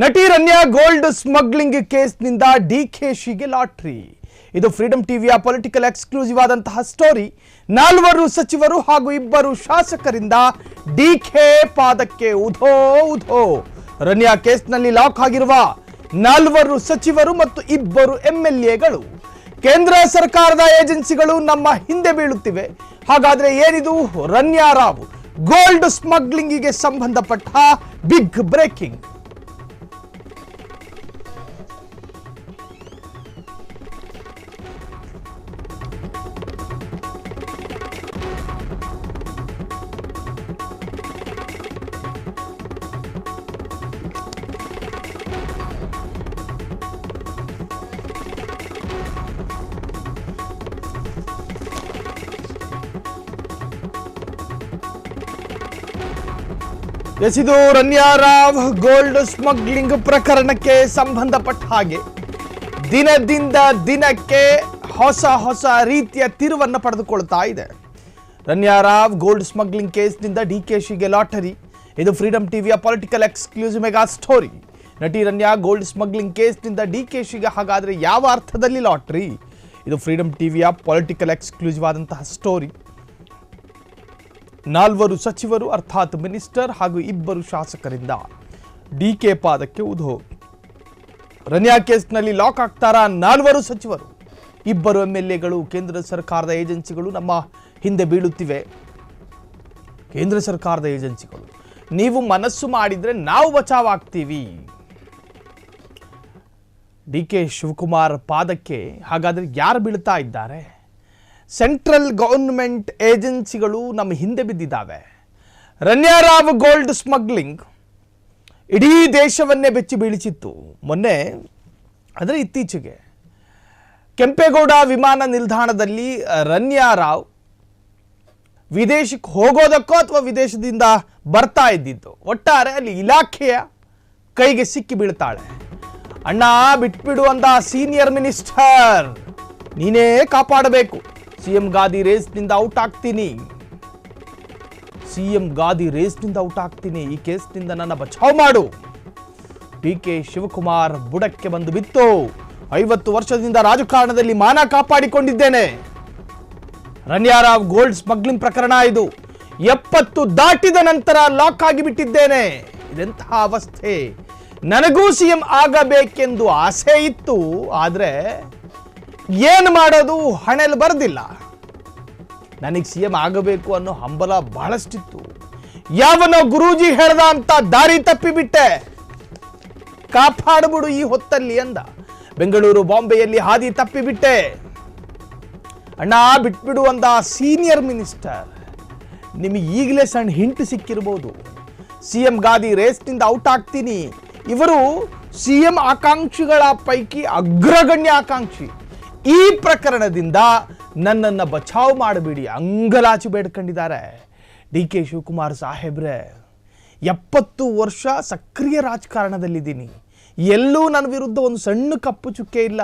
ನಟಿ Ranya gold smuggling ಕೇಸ್ನಿಂದ ಡಿಕೆಶಿಗೆ lottery. ಇದು ಫ್ರೀಡಂ ಟಿವಿಯ ಪೊಲಿಟಿಕಲ್ ಎಕ್ಸ್ಕ್ಲೂಸಿವ್ ಆದಂತಹ ಸ್ಟೋರಿ. 4 ಸಚಿವರು ಹಾಗೂ 2 ಶಾಸಕರಿಂದ ಡಿಕೆ ಪಾದಕ್ಕೆ ಉಧೋ ಉಧೋ. ರನ್ಯಾ ಕೇಸ್ನಲ್ಲಿ ಲಾಕ್ ಆಗಿರುವ 4 ಸಚಿವರು ಮತ್ತು 2 ಎಂಎಲ್ಎಗಳು ಕೇಂದ್ರ ಸರ್ಕಾರದ ಏಜೆನ್ಸಿಗಳು ನಮ್ಮ ಹಿಂದೆ ಬೀಳುತ್ತಿವೆ. ಹಾಗಾದ್ರೆ ಏನಿದು ರನ್ಯಾ ರಾವ್ ಗೋಲ್ಡ್ ಸ್ಮಗ್ಲಿಂಗಿಗೆ ಸಂಬಂಧಪಟ್ಟ ಬಿಗ್ ಬ್ರೇಕಿಂಗ್. ಇದು ರನ್ಯಾ ರಾವ್ ಗೋಲ್ಡ್ ಸ್ಮಗ್ಲಿಂಗ್ ಪ್ರಕರಣಕ್ಕೆ ಸಂಬಂಧಪಟ್ಟ ಹಾಗೆ ದಿನದಿಂದ ದಿನಕ್ಕೆ ಹೊಸ ರೀತಿಯ ತಿರುವನ್ನು ಪಡೆದುಕೊಳ್ತಾ ಇದೆ. ರನ್ಯಾ ರಾವ್ ಗೋಲ್ಡ್ ಸ್ಮಗ್ಲಿಂಗ್ ಕೇಸ್ನಿಂದ ಡಿಕೆಶಿಗೆ ಲಾಟರಿ. ಇದು ಫ್ರೀಡಂ ಟಿವಿಯ ಪೊಲಿಟಿಕಲ್ ಎಕ್ಸ್ಕ್ಲೂಸಿವ್ ಮೆಗಾ ಸ್ಟೋರಿ. ನಟಿ ರನ್ಯಾ ಗೋಲ್ಡ್ ಸ್ಮಗ್ಲಿಂಗ್ ಕೇಸ್ನಿಂದ ಡಿಕೆಶಿಗೆ ಹಾಗಾದ್ರೆ ಯಾವ ಅರ್ಥದಲ್ಲಿ ಲಾಟರಿ? ಇದು ಫ್ರೀಡಂ ಟಿವಿಯ ಪೊಲಿಟಿಕಲ್ ಎಕ್ಸ್ಕ್ಲೂಸಿವ್ ಆದಂತಹ ಸ್ಟೋರಿ. 4 ಸಚಿವರು ಅರ್ಥಾತ್ ಮಿನಿಸ್ಟರ್ ಹಾಗೂ 2 ಶಾಸಕರಿಂದ ಡಿಕೆ ಪಾದಕ್ಕೆ ಉಧೋ. ರನ್ಯಾ ಕೇಸ್ನಲ್ಲಿ ಲಾಕ್ ಆಗ್ತಾರಾ 4 ಸಚಿವರು, 2 ಎಂಎಲ್ಎಗಳು, ಕೇಂದ್ರ ಸರ್ಕಾರದ ಏಜೆನ್ಸಿಗಳು ನಮ್ಮ ಹಿಂದೆ ಬೀಳುತ್ತಿವೆ. ಕೇಂದ್ರ ಸರ್ಕಾರದ ಏಜೆನ್ಸಿಗಳು ನೀವು ಮನಸ್ಸು ಮಾಡಿದ್ರೆ ನಾವು ಬಚಾವಾಗ್ತೀವಿ. ಡಿಕೆ ಶಿವಕುಮಾರ್ ಪಾದಕ್ಕೆ ಹಾಗಾದ್ರೆ ಯಾರು ಬೀಳ್ತಾ ಇದ್ದಾರೆ? ಸೆಂಟ್ರಲ್ ಗವರ್ನಮೆಂಟ್ ಏಜೆನ್ಸಿಗಳು ನಮ್ಮ ಹಿಂದೆ ಬಿದ್ದಿದ್ದಾವೆ. ರನ್ಯಾ ರಾವ್ ಗೋಲ್ಡ್ ಸ್ಮಗ್ಲಿಂಗ್ ಇಡೀ ದೇಶವನ್ನೇ ಬೆಚ್ಚಿ ಬೀಳಿಸಿತ್ತು. ಮೊನ್ನೆ ಅಂದರೆ ಇತ್ತೀಚೆಗೆ ಕೆಂಪೇಗೌಡ ವಿಮಾನ ನಿಲ್ದಾಣದಲ್ಲಿ ರನ್ಯಾ ರಾವ್ ವಿದೇಶಕ್ಕೆ ಹೋಗೋದಕ್ಕೋ ಅಥವಾ ವಿದೇಶದಿಂದ ಬರ್ತಾ ಇದ್ದಿದ್ದು, ಒಟ್ಟಾರೆ ಅಲ್ಲಿ ಇಲಾಖೆಯ ಕೈಗೆ ಸಿಕ್ಕಿ ಬೀಳ್ತಾಳೆ. ಅಣ್ಣ ಬಿಟ್ಬಿಡು ಅಂದ ಸೀನಿಯರ್ ಮಿನಿಸ್ಟರ್, ನೀನೇ ಕಾಪಾಡಬೇಕು. ಸಿಎಂ ಗಾದಿ ರೇಸ್ನಿಂದ ಔಟ್ ಆಗ್ತೀನಿ, ಈ ಕೇಸ್ನಿಂದ ನನ್ನ ಬಚಾವ್ ಮಾಡು. ಡಿಕೆ ಶಿವಕುಮಾರ್ ಬುಡಕ್ಕೆ ಬಂದು ಬಿತ್ತು. 50 ವರ್ಷದಿಂದ ರಾಜಕಾರಣದಲ್ಲಿ ಮಾನ ಕಾಪಾಡಿಕೊಂಡಿದ್ದೇನೆ. ರನ್ಯಾ ರಾವ್ ಗೋಲ್ಡ್ ಸ್ಮಗ್ಲಿಂಗ್ ಪ್ರಕರಣ ಇದು 70 ದಾಟಿದ ನಂತರ ಲಾಕ್ ಆಗಿಬಿಟ್ಟಿದ್ದೇನೆ. ಇದೆಂತಹ ಅವಸ್ಥೆ. ನನಗೂ ಸಿಎಂ ಆಗಬೇಕೆಂದು ಆಸೆ ಇತ್ತು, ಆದ್ರೆ ಏನು ಮಾಡೋದು, ಹಣೆಯಲ್ಲಿ ಬರೆದಿಲ್ಲ. ನನಗೆ ಸಿಎಂ ಆಗಬೇಕು ಅನ್ನೋ ಹಂಬಲ ಬಹಳಷ್ಟಿತ್ತು. ಯಾವನೋ ಗುರೂಜಿ ಹೇಳ್ದ ಅಂತ ದಾರಿ ತಪ್ಪಿಬಿಟ್ಟೆ. ಕಾಪಾಡ್ಬಿಡು ಈ ಹೊತ್ತಲ್ಲಿ ಅಂದ. ಬೆಂಗಳೂರು ಬಾಂಬೆಯಲ್ಲಿ ಹಾದಿ ತಪ್ಪಿಬಿಟ್ಟೆ. ಅಣ್ಣ ಬಿಟ್ಬಿಡು ಅಂದ ಸೀನಿಯರ್ ಮಿನಿಸ್ಟರ್. ನಿಮಗೆ ಈಗಲೇ ಸಣ್ಣ ಹಿಂಟ್ ಸಿಕ್ಕಿರ್ಬೋದು. ಸಿಎಂ ಗಾದಿ ರೇಸ್ನಿಂದ ಔಟ್ ಆಗ್ತೀನಿ. ಇವರು ಸಿಎಂ ಆಕಾಂಕ್ಷಿಗಳ ಪೈಕಿ ಅಗ್ರಗಣ್ಯ ಆಕಾಂಕ್ಷಿ. ಈ ಪ್ರಕರಣದಿಂದ ನನ್ನನ್ನು ಬಚಾವ್ ಮಾಡಬೇಡಿ ಅಂಗಲಾಚಿ ಬೇಡ್ಕೊಂಡಿದ್ದಾರೆ ಡಿಕೆ ಶಿವಕುಮಾರ್ ಸಾಹೇಬ್ರೆ. 70 ವರ್ಷ ಸಕ್ರಿಯ ರಾಜಕಾರಣದಲ್ಲಿದ್ದೀನಿ, ಎಲ್ಲೂ ನನ್ನ ವಿರುದ್ಧ ಒಂದು ಸಣ್ಣ ಕಪ್ಪು ಚುಕ್ಕೆ ಇಲ್ಲ.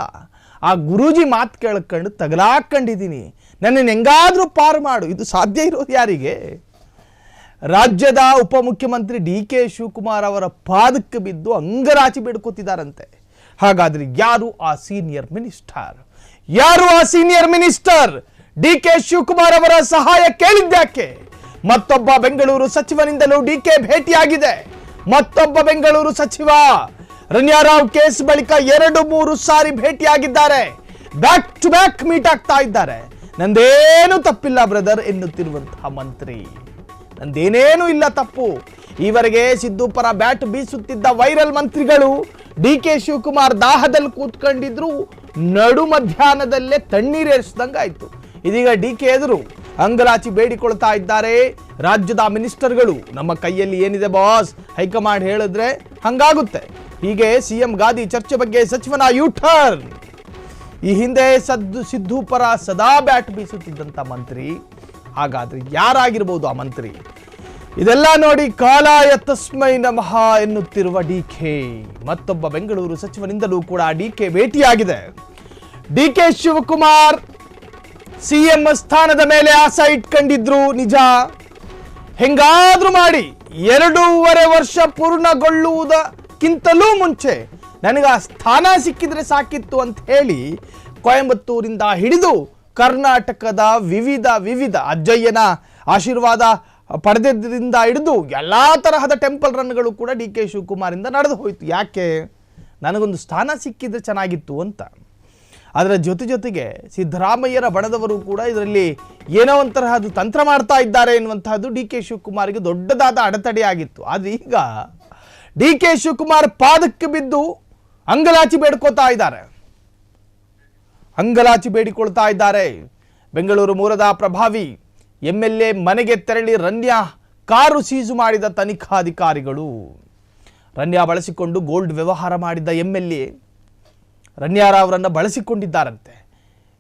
ಆ ಗುರೂಜಿ ಮಾತು ಕೇಳ್ಕೊಂಡು ತಗಲಾಕೊಂಡಿದ್ದೀನಿ. ನನ್ನನ್ನು ಹೆಂಗಾದ್ರೂ ಪಾರು ಮಾಡು. ಇದು ಸಾಧ್ಯ ಇರೋದು ಯಾರಿಗೆ? ರಾಜ್ಯದ ಉಪಮುಖ್ಯಮಂತ್ರಿ ಡಿಕೆ ಶಿವಕುಮಾರ್ ಅವರ ಪಾದಕ್ಕೆ ಬಿದ್ದು ಅಂಗರಾಚಿ ಬೇಡ್ಕೋತಿದ್ದಾರಂತೆ. ಹಾಗಾದ್ರೆ ಯಾರು ಆ ಸೀನಿಯರ್ ಮಿನಿಸ್ಟರ್? ಡಿಕೆ ಶಿವಕುಮಾರ್ ಅವರ ಸಹಾಯ ಕೇಳಿದ್ಯಾಕೆ? ಮತ್ತೊಬ್ಬ ಬೆಂಗಳೂರು ಸಚಿವನಿಂದಲೂ ಡಿಕೆ ಭೇಟಿಯಾಗಿದೆ. ಮತ್ತೊಬ್ಬ ಬೆಂಗಳೂರು ಸಚಿವ ರನ್ಯಾ ರಾವ್ ಕೇಸ್ ಬಳಿಕ 2-3 ಸಾರಿ ಭೇಟಿಯಾಗಿದ್ದಾರೆ. ಬ್ಯಾಕ್ ಟು ಬ್ಯಾಕ್ ಮೀಟ್ ಆಗ್ತಾ ಇದ್ದಾರೆ. ನಂದೇನು ತಪ್ಪಿಲ್ಲ ಬ್ರದರ್ ಎನ್ನುತ್ತಿರುವಂತಹ ಮಂತ್ರಿ. ನಂದೇನೇನು ಇಲ್ಲ ತಪ್ಪು. ಈವರೆಗೆ ಸಿದ್ದು ಪರ ಬ್ಯಾಟ್ ಬೀಸುತ್ತಿದ್ದ ವೈರಲ್ ಮಂತ್ರಿಗಳು ಡಿಕೆ ಶಿವಕುಮಾರ್ ದಾಹದಲ್ಲಿ ಕೂತ್ಕೊಂಡಿದ್ರು. ನಡು ಮಧ್ಯಾಹ್ನದಲ್ಲೇ ತಣ್ಣೀರೇರಿಸಿದಂಗಾಯ್ತು. ಇದೀಗ ಡಿಕೆ ಎದುರು ಅಂಗಲಾಚಿ ಬೇಡಿಕೊಳ್ತಾ ಇದ್ದಾರೆ ರಾಜ್ಯದ ಮಿನಿಸ್ಟರ್ಗಳು. ನಮ್ಮ ಕೈಯಲ್ಲಿ ಏನಿದೆ ಬಾಸ್, ಹೈಕಮಾಂಡ್ ಹೇಳಿದ್ರೆ ಹಂಗಾಗುತ್ತೆ. ಹೀಗೆ ಸಿಎಂ ಗಾದಿ ಚರ್ಚೆ ಬಗ್ಗೆ ಸಚಿವನ ಯೂಟರ್ನ್. ಈ ಹಿಂದೆ ಸಿದ್ದು ಪರ ಸದಾ ಬ್ಯಾಟ್ ಬೀಸುತ್ತಿದ್ದಂತ ಮಂತ್ರಿ, ಹಾಗಾದ್ರೆ ಯಾರಾಗಿರ್ಬೋದು ಆ ಮಂತ್ರಿ? ಇದೆಲ್ಲ ನೋಡಿ ಕಾಲಾಯ ತಸ್ಮೈ ನಮಃ ಎನ್ನುತ್ತಿರುವ ಡಿಕೆ. ಮತ್ತೊಬ್ಬ ಬೆಂಗಳೂರು ಸಚಿವನಿಂದಲೂ ಕೂಡ ಡಿಕೆ ಭೇಟಿಯಾಗಿದೆ. ಡಿಕೆ ಶಿವಕುಮಾರ್ ಸಿಎಂ ಸ್ಥಾನದ ಮೇಲೆ ಆಸೆ ಇಟ್ಕೊಂಡಿದ್ರು ನಿಜ. ಹೆಂಗಾದ್ರೂ ಮಾಡಿ 2.5 ವರ್ಷ ಪೂರ್ಣಗೊಳ್ಳುವುದ ಅದಕ್ಕಿಂತಲೂ ಮುಂಚೆ ನನಗೆ ಆ ಸ್ಥಾನ ಸಿಕ್ಕಿದ್ರೆ ಸಾಕಿತ್ತು ಅಂತ ಹೇಳಿ ಕೊಯಂಬತ್ತೂರಿಂದ ಹಿಡಿದು ಕರ್ನಾಟಕದ ವಿವಿಧ ಅಜ್ಜಯ್ಯನ ಆಶೀರ್ವಾದ ಪಡೆದಿದ್ದರಿಂದ ಹಿಡಿದು ಎಲ್ಲ ತರಹದ ಟೆಂಪಲ್ ರನ್ಗಳು ಕೂಡ ಡಿ ಕೆ ಶಿವಕುಮಾರಿಂದ ನಡೆದು ಹೋಯಿತು. ಯಾಕೆ? ನನಗೊಂದು ಸ್ಥಾನ ಸಿಕ್ಕಿದ್ರೆ ಚೆನ್ನಾಗಿತ್ತು ಅಂತ. ಅದರ ಜೊತೆಗೆ ಸಿದ್ದರಾಮಯ್ಯರ ಬಣದವರು ಕೂಡ ಇದರಲ್ಲಿ ಏನೋ ಒಂತರಹದ್ದು ತಂತ್ರ ಮಾಡ್ತಾ ಇದ್ದಾರೆ ಎನ್ನುವಂತಹದ್ದು ಡಿ ಕೆ ಶಿವಕುಮಾರ್ಗೆ ದೊಡ್ಡದಾದ ಅಡೆತಡೆಯಾಗಿತ್ತು. ಆದರೆ ಈಗ ಡಿ ಕೆ ಶಿವಕುಮಾರ್ ಪಾದಕ್ಕೆ ಬಿದ್ದು ಅಂಗಲಾಚಿ ಬೇಡಿಕೊಳ್ತಾ ಇದ್ದಾರೆ. ಬೆಂಗಳೂರು ಮೂಲದ ಪ್ರಭಾವಿ MLA ಮನೆಗೆ ತೆರಳಿ ರನ್ಯಾ ಕಾರು ಸೀಜು ಮಾಡಿದ ತನಿಖಾಧಿಕಾರಿಗಳು. ರನ್ಯಾ ಬಳಸಿಕೊಂಡು ಗೋಲ್ಡ್ ವ್ಯವಹಾರ ಮಾಡಿದ್ದ MLA ರನ್ಯಾರಾವ್ರನ್ನ ಬಳಸಿಕೊಂಡಿದ್ದಾರಂತೆ.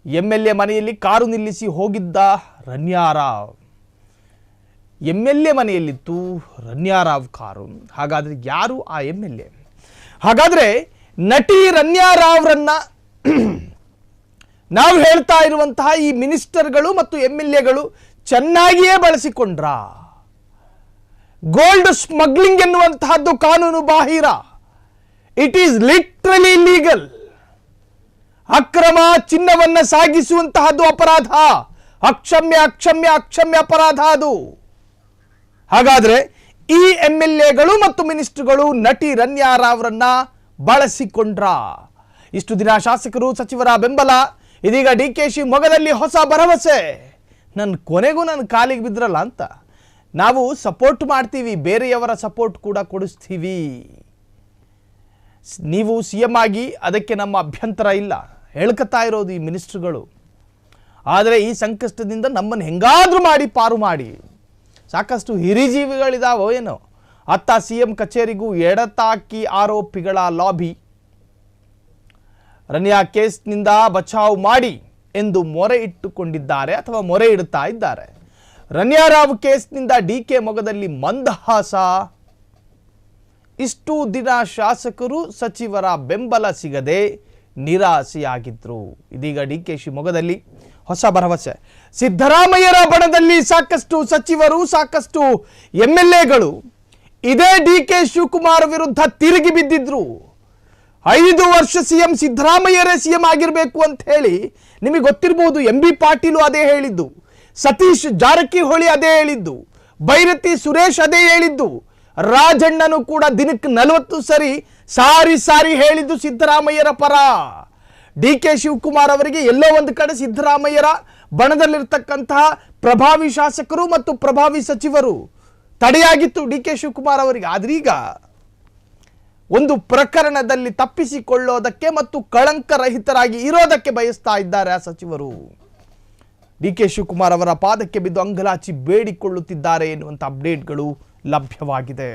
MLA ಮನೆಯಲ್ಲಿ ಕಾರು ನಿಲ್ಲಿಸಿ ಹೋಗಿದ್ದ ರನ್ಯಾರಾವ್, MLA ಮನೆಯಲ್ಲಿತ್ತು ರನ್ಯಾರಾವ್ ಕಾರು. ಹಾಗಾದ್ರೆ ಯಾರು ಆ MLA? ಹಾಗಾದ್ರೆ ನಟಿ ರನ್ಯಾರಾವ್ರನ್ನ ನಾವು ಹೇಳ್ತಾ ಇರುವಂತಹ ಈ ಮಿನಿಸ್ಟರ್ಗಳು ಮತ್ತು MLAಗಳು ಚೆನ್ನಾಗಿಯೇ ಬಳಸಿಕೊಂಡ್ರ. ಗೋಲ್ಡ್ ಸ್ಮಗ್ಲಿಂಗ್ ಎನ್ನುವಂತಹದ್ದು ಕಾನೂನು ಬಾಹಿರ. It is literally illegal. ಅಕ್ರಮ ಚಿನ್ನವನ್ನ ಸಾಗಿಸುವಂತಹದ್ದು ಅಪರಾಧ, ಅಕ್ಷಮ್ಯ ಅಪರಾಧ ಅದು. ಹಾಗಾದ್ರೆ ಈ MLAಗಳು ಮತ್ತು ಮಿನಿಸ್ಟರ್ಗಳು ನಟಿ ರನ್ಯಾರಾವ್ರನ್ನ ಬಳಸಿಕೊಂಡ್ರ. ಇಷ್ಟು ದಿನ ಶಾಸಕರು ಸಚಿವರ ಬೆಂಬಲ, ಇದೀಗ DKಶಿ ಮೊಗದಲ್ಲಿ ಹೊಸ ಭರವಸೆ. ಕೊನೆಗೂ ನನ್ನ ಕಾಲಿಗೆ ಬಿದ್ರಲ್ಲ ಅಂತ. ನಾವು ಸಪೋರ್ಟ್ ಮಾಡ್ತೀವಿ, ಬೇರೆಯವರ ಸಪೋರ್ಟ್ ಕೂಡ ಕೊಡಿಸ್ತೀವಿ. ನೀವು CM ಆಗಿ ಅದಕ್ಕೆ ನಮ್ಮ ಅಭ್ಯಂತರ ಇಲ್ಲ, ಹೇಳ್ಕತ್ತಾ ಇರೋದು ಈ ಮಿನಿಸ್ಟರ್ಗಳು. ಆದರೆ ಈ ಸಂಕಷ್ಟದಿಂದ ನಮ್ಮನ್ನು ಹೆಂಗಾದ್ರೂ ಮಾಡಿ ಪಾರು ಮಾಡಿ. ಸಾಕಷ್ಟು ಹಿರಿಜೀವಿಗಳಿದಾವೋ ಏನೋ. ಅತ್ತ CM ಕಚೇರಿಗೂ ಎಡತಾಕಿ ಆರೋಪಿಗಳ ಲಾಬಿ. ರನ್ಯಾ ಕೇಸ್ನಿಂದ ಬಚಾವ್ ಮಾಡಿ ಎಂದು ಮೊರೆ ಇಟ್ಟುಕೊಂಡಿದ್ದಾರೆ ಅಥವಾ ಮೊರೆ ಇಡುತ್ತಾ ಇದ್ದಾರೆ. ರನ್ಯಾರಾವ್ ಕೇಸ್ನಿಂದ DK ಮೊಗದಲ್ಲಿ ಮಂದಹಾಸ. ಇಷ್ಟು ದಿನ ಶಾಸಕರು ಸಚಿವರ ಬೆಂಬಲ ಸಿಗದೆ ನಿರಾಸೆಯಾಗಿದ್ರು. ಇದೀಗ DKಶಿ ಮೊಗದಲ್ಲಿ ಹೊಸ ಭರವಸೆ. ಸಿದ್ದರಾಮಯ್ಯರ ಬಣದಲ್ಲಿ ಸಾಕಷ್ಟು ಸಚಿವರು, ಸಾಕಷ್ಟು MLAಗಳು ಇದೇ DK ಶಿವಕುಮಾರ್ ವಿರುದ್ಧ ತಿರುಗಿ ಬಿದ್ದಿದ್ರು. 5 ವರ್ಷ CM ಸಿದ್ದರಾಮಯ್ಯರೇ CM ಆಗಿರಬೇಕು ಅಂತ ಹೇಳಿ ನಿಮಗೆ ಗೊತ್ತಿರಬಹುದು. MB ಪಾಟೀಲು ಅದೇ ಹೇಳಿದ್ದು, ಸತೀಶ್ ಜಾರಕಿಹೊಳಿ ಅದೇ ಹೇಳಿದ್ದು, ಬೈರತಿ ಸುರೇಶ್ ಅದೇ ಹೇಳಿದ್ದು, ರಾಜಣ್ಣನು ಕೂಡ ದಿನಕ್ಕೆ 40 ಸಾರಿ ಹೇಳಿದ್ದು ಸಿದ್ದರಾಮಯ್ಯರ ಪರ. DK ಶಿವಕುಮಾರ್ ಅವರಿಗೆ ಎಲ್ಲೋ ಒಂದು ಕಡೆ ಸಿದ್ದರಾಮಯ್ಯರ ಬಣದಲ್ಲಿರ್ತಕ್ಕಂತಹ ಪ್ರಭಾವಿ ಶಾಸಕರು ಮತ್ತು ಪ್ರಭಾವಿ ಸಚಿವರು ತಡೆಯಾಗಿತ್ತು DK ಶಿವಕುಮಾರ್ ಅವರಿಗೆ. ಆದ್ರೀಗ ಒಂದು ಪ್ರಕರಣದಲ್ಲಿ ತಪ್ಪಿಸಿಕೊಳ್ಳೋದಕ್ಕೆ ಮತ್ತು ಕಳಂಕರಹಿತರಾಗಿ ಇರೋದಕ್ಕೆ ಬಯಸ್ತಾ ಇದ್ದಾರೆ ಆ ಸಚಿವರು. DK ಶಿವಕುಮಾರ್ ಅವರ ಪಾದಕ್ಕೆ ಬಿದ್ದು ಅಂಗಲಾಚಿ ಬೇಡಿಕೊಳ್ಳುತ್ತಿದ್ದಾರೆ ಎನ್ನುವಂಥ ಅಪ್ಡೇಟ್ಗಳು ಲಭ್ಯವಾಗಿದೆ.